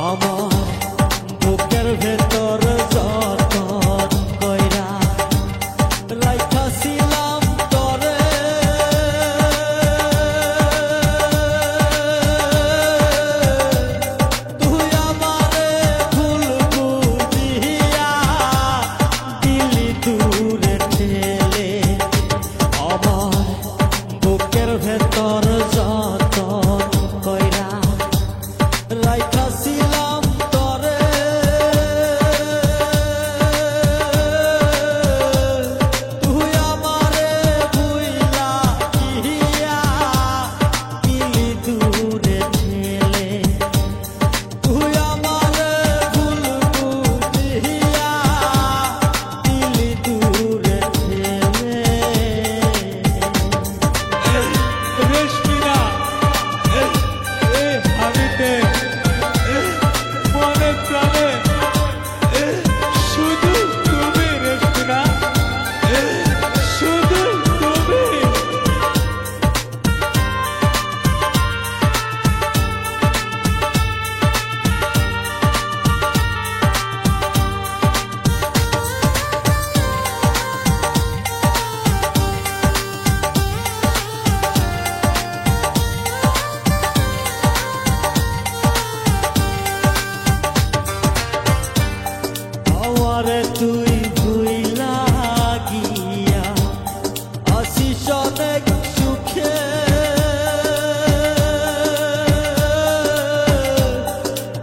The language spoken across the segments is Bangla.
আমার বুকের ভেতর যতন কইরা রাইখাছিলাম তরে তুই আমারে ভুল বুঝিয়া দিলি দূরে ঠেলে আমার বুকের ভেতর যতন কইরা রাইখাছিলাম তরে তুই আমারে ভুইলা গিয়া দিলি দূরে ঠেলে তুই আমারে ভুল বুঝিয়া দিলি দূরে ঠেলে রেশমিনা হাবিতে মনে প্রাণে শুধু তুমি রেশমিনা শুধু তুমি আমারে তুই ভুইলা গিয়া আসিস অনেক সুখে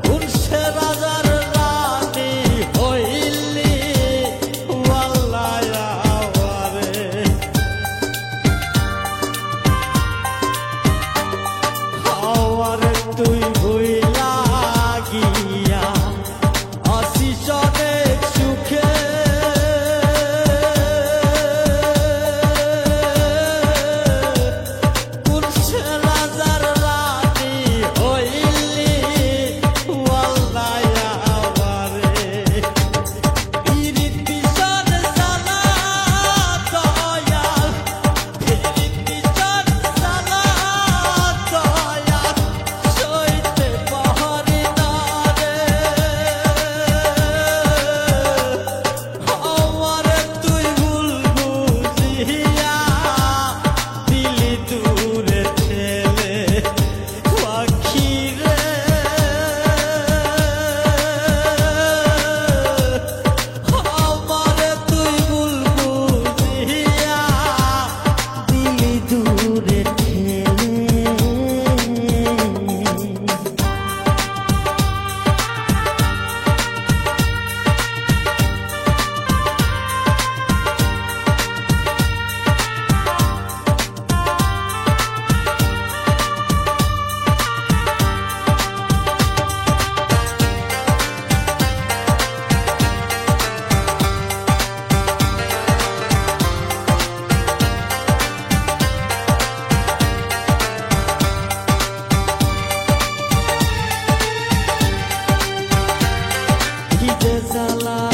কোন সে রাজার রানী হইলি ওয়াল্লাহ আমারে আমারে তুই ভুইলা গিয়া আসিস অনেক সুখে কোন সে রাজার রানী হইলি ওয়াল্লাহ আমারে পিরিত বিষণ জ্বালা দয়াল পিরিত বিষণ জ্বালা দয়াল সইতে পারি না রে আমারে তুই ভুল বুঝিয়া দিলি দূরে ঠেলে পাখি রে আমারে তুই ভুল বুঝিয়া দিলি দূরে ঠেলে কি যে জ্বালা